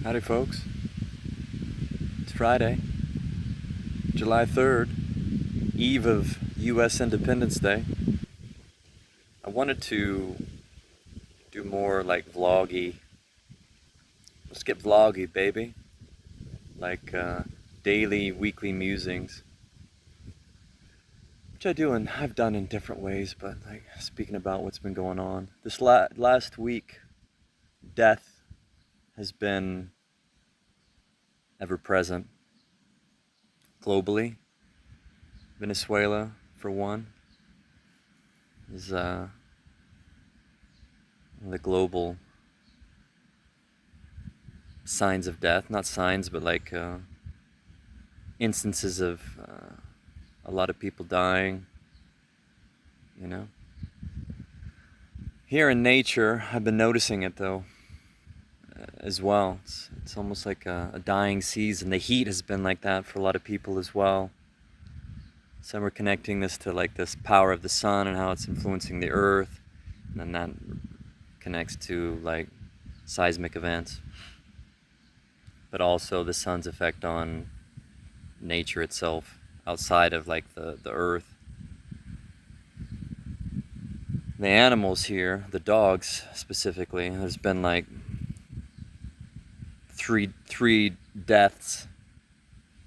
Howdy folks, it's Friday, July 3rd, eve of US Independence Day. I wanted to do more like vloggy, let's get vloggy baby, like daily, weekly musings, which I've done in different ways, but like speaking about what's been going on. This last week, death has been ever present globally. Venezuela, for one, is the global signs of death. Not signs, but like instances of a lot of people dying, you know. Here in nature, I've been noticing it though, as well. It's almost like a dying season. The heat has been like that for a lot of people as well. So we're connecting this to like this power of the sun and how it's influencing the earth, and then that connects to like seismic events, but also the sun's effect on nature itself outside of like the earth. The animals here, the dogs specifically, there's been like three deaths,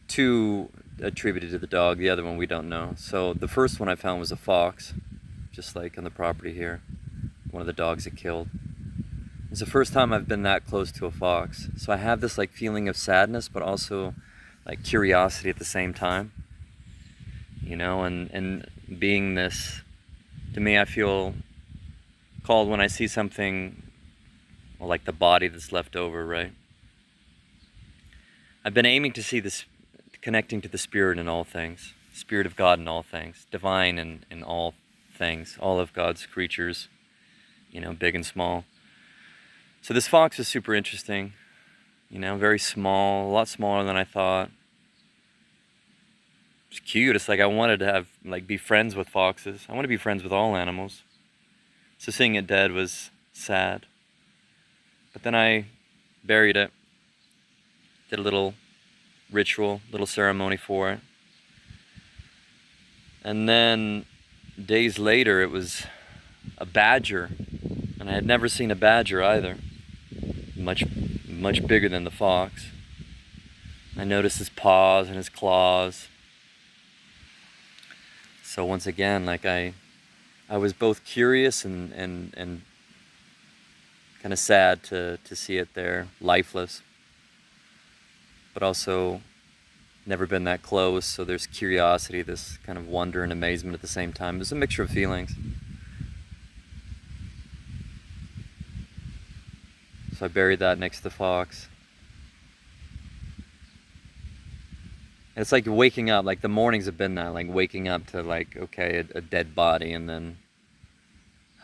two attributed to the dog, the other one we don't know. So the first one I found was a fox, just like on the property here, one of the dogs it killed. It's the first time I've been that close to a fox, so I have this like feeling of sadness but also like curiosity at the same time, you know. And being this, to me, I feel called when I see something, well, like the body that's left over, right? I've been aiming to see this, connecting to the spirit in all things, spirit of God in all things, divine in all things, all of God's creatures, you know, big and small. So this fox is super interesting, you know, very small, a lot smaller than I thought. It's cute. It's like I wanted to have, like, be friends with foxes. I want to be friends with all animals. So seeing it dead was sad. But then I buried it, did a little ritual, little ceremony for it. And then days later it was a badger, and I had never seen a badger either. Much bigger than the fox. I noticed his paws and his claws. So once again, like I was both curious and kind of sad to see it there, lifeless, but also never been that close, so there's curiosity, this kind of wonder and amazement at the same time. It's a mixture of feelings. So I buried that next to the fox. And it's like waking up, like the mornings have been that, like waking up to like, okay, a dead body, and then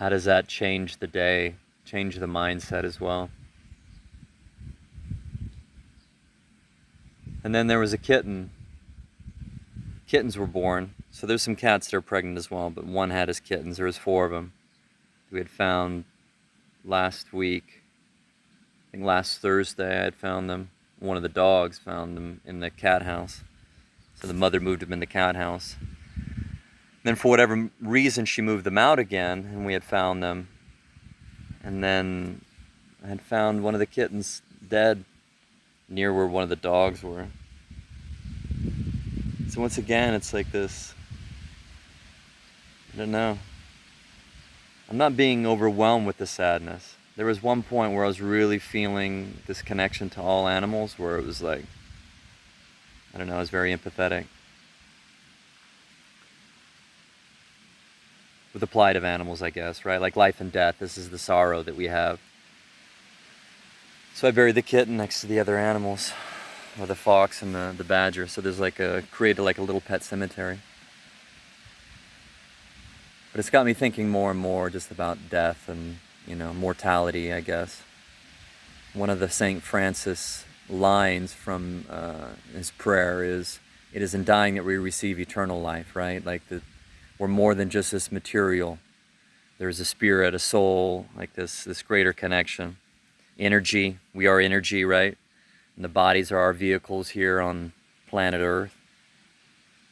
how does that change the day, change the mindset as well. And then there was a kitten. Kittens were born. So there's some cats that are pregnant as well, but one had his kittens. There was 4 of them. We had found last week. I think last Thursday I had found them. One of the dogs found them in the cat house. So the mother moved them in the cat house. Then for whatever reason she moved them out again, and we had found them. And then I had found one of the kittens dead near where one of the dogs were. So once again, it's like this, I don't know. I'm not being overwhelmed with the sadness. There was one point where I was really feeling this connection to all animals, where it was like, I don't know, I was very empathetic with the plight of animals, I guess, right? Like life and death, this is the sorrow that we have. So I buried the kitten next to the other animals, or the fox and the badger. So there's like created like a little pet cemetery. But it's got me thinking more and more just about death and, you know, mortality, I guess. One of the St. Francis lines from his prayer is, "It is in dying that we receive eternal life," right? Like we're more than just this material. There's a spirit, a soul, like this greater connection. Energy, we are energy, right? And the bodies are our vehicles here on planet Earth,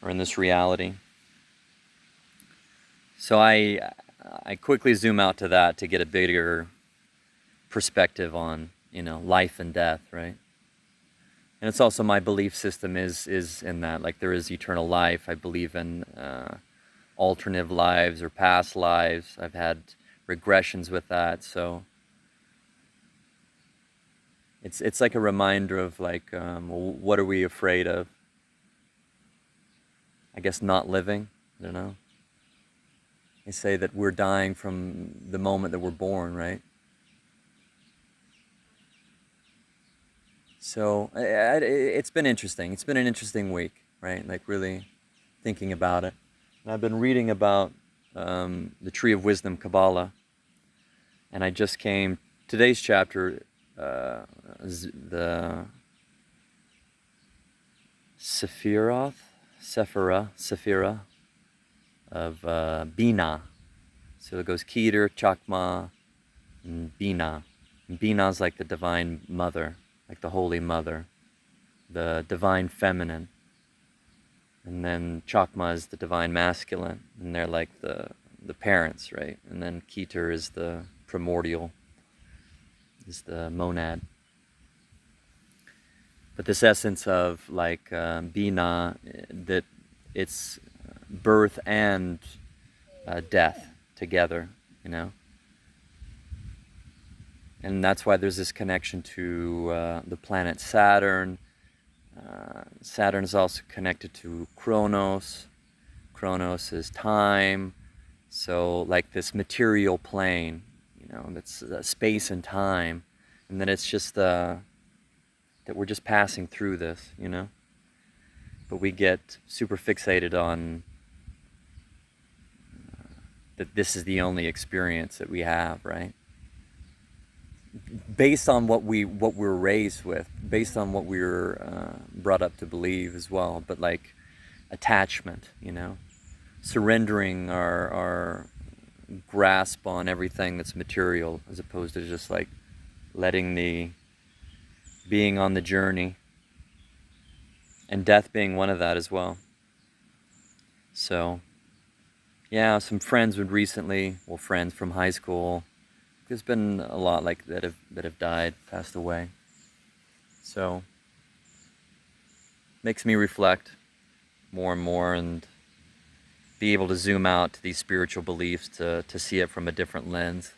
or in this reality. So I quickly zoom out to that to get a bigger perspective on, life and death, right? And it's also my belief system is in that, like, there is eternal life. I believe in alternative lives or past lives. I've had regressions with that, so it's like a reminder of, like, what are we afraid of? I guess not living. I don't know. They say that we're dying from the moment that we're born, right? So it's been interesting. It's been an interesting week, right? Like, really thinking about it. And I've been reading about the Tree of Wisdom, Kabbalah, and I just came, today's chapter, the Sephira of Bina. So it goes Keter, Chakma, and Bina. And Bina is like the Divine Mother, like the Holy Mother, the Divine Feminine. And then Chakma is the Divine Masculine, and they're like the parents, right? And then Keter is the primordial, is the monad. But this essence of, like, Bina, that it's birth and death together, And that's why there's this connection to the planet Saturn. Saturn is also connected to Kronos. Kronos is time. So, like, this material plane, that's space and time. And then it's just that we're just passing through this, But we get super fixated on that this is the only experience that we have, right? Based on what we're raised with, based on what we were brought up to believe as well, but, like, attachment, surrendering our grasp on everything that's material, as opposed to just, like, being on the journey, and death being one of that as well. So, yeah, some friends friends from high school. There's been a lot like that have died, passed away. So, makes me reflect more and more, and be able to zoom out to these spiritual beliefs to see it from a different lens,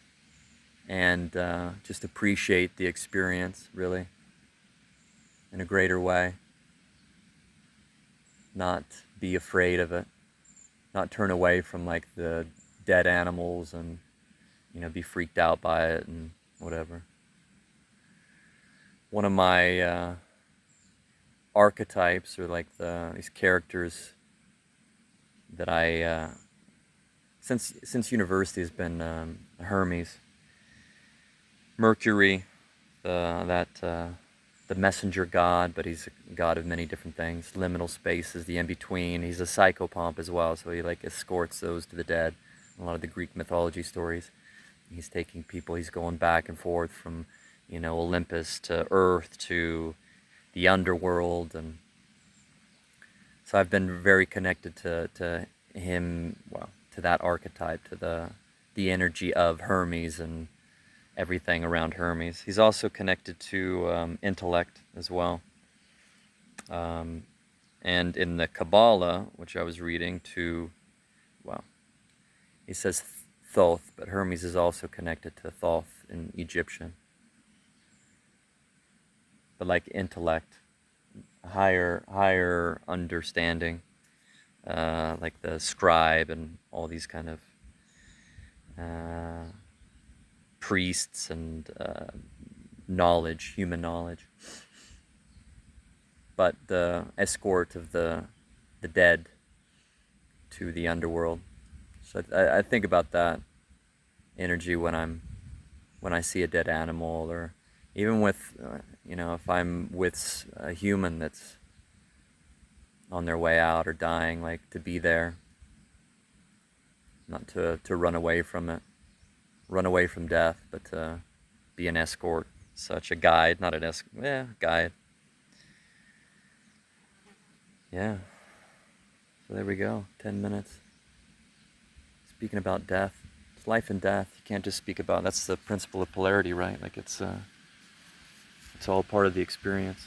and just appreciate the experience, really, in a greater way. Not be afraid of it. Not turn away from, like, the dead animals and, be freaked out by it and whatever. One of my archetypes, or, like, these characters that I since university, has been Hermes, Mercury, the messenger god, but he's a god of many different things. Liminal space is the in-between. He's a psychopomp as well, so he, like, escorts those to the dead. A lot of the Greek mythology stories. He's taking people, he's going back and forth from, Olympus to Earth to the underworld, and so I've been very connected to him, to that archetype, to the energy of Hermes and everything around Hermes. He's also connected to intellect as well. And in the Kabbalah, which I was reading, he says Thoth, but Hermes is also connected to Thoth in Egyptian. But, like, intellect, higher understanding, like the scribe and all these kind of priests and knowledge, human knowledge. But the escort of the dead to the underworld. So I think about that energy when I see a dead animal, or even with if I'm with a human that's on their way out or dying, like, to be there, not to run away from it, run away from death, but to be an escort, such a guide, not an guide. Yeah. So there we go. 10 minutes. Speaking about death. It's life and death. You can't just speak about. That's the principle of polarity, right? Like it's all part of the experience.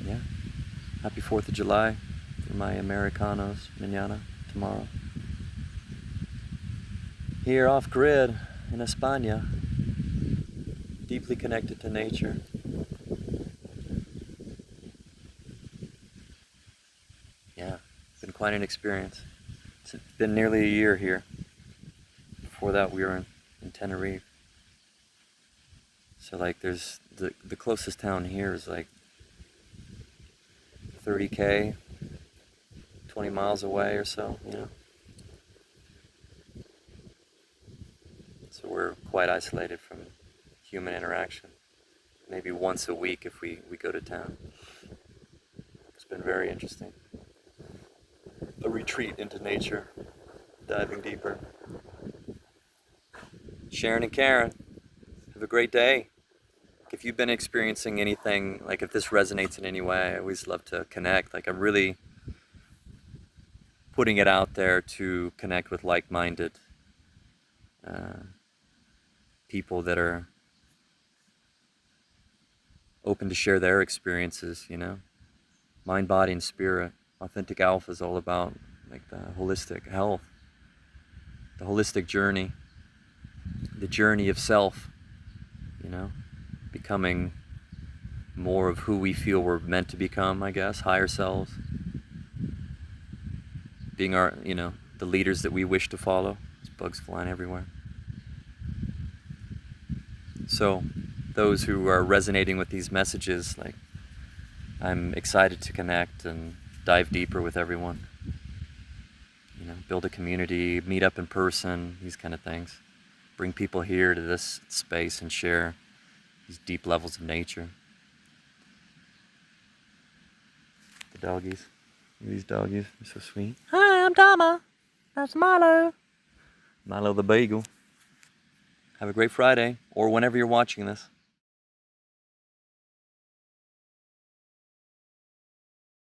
Yeah. Happy 4th of July for my Americanos. Mañana, tomorrow. Here off grid in España. Deeply connected to nature. Yeah. Been quite an experience. It's been nearly a year here. Before that we were in Tenerife. So like there's the closest town here is like 30K, 20 miles away or so, you know. So we're quite isolated from human interaction. Maybe once a week if we go to town. It's been very interesting. A retreat into nature, diving deeper. Sharon and Karen, have a great day. If you've been experiencing anything, like if this resonates in any way, I always love to connect. Like I'm really putting it out there to connect with like-minded people that are open to share their experiences, you know. Mind, body, and spirit. Authentic Alpha is all about like the holistic health, the holistic journey, the journey of self, you know, becoming more of who we feel we're meant to become, I guess, higher selves, being our, you know, the leaders that we wish to follow. There's bugs flying everywhere. So, those who are resonating with these messages, like, I'm excited to connect and dive deeper with everyone. You know, build a community, meet up in person, these kind of things. Bring people here to this space and share these deep levels of nature. The doggies. These doggies are so sweet. Hi, I'm Dama. That's Milo. Milo the bagel. Have a great Friday, or whenever you're watching this.